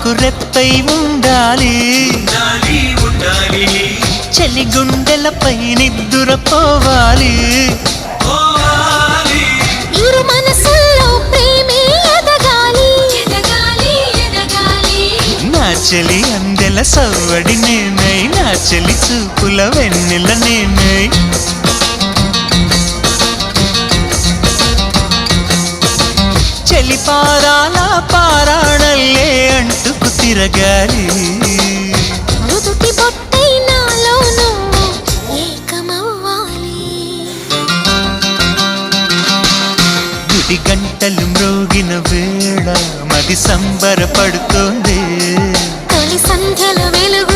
రెప్పకు రెప్పై ఉండాలి చలి గుండెలపై నిద్దురపోవాలి ఇరు మనసుల్లో ప్రేమే ఎదగాలి నా చెలి అందెల సవ్వడి నేనై నా చెలి చూపుల వెన్నెల నేనై చెలి పారాల పారాణల్లే అంటుకు తిరగాలి నుదుటి బొట్టై నాలో నువ్వు ఏకమవ్వాలి గుడి గంటలు మ్రోగిన వేళ మది సంబరపడుతోంది తొలి సంధ్యల వెలుగు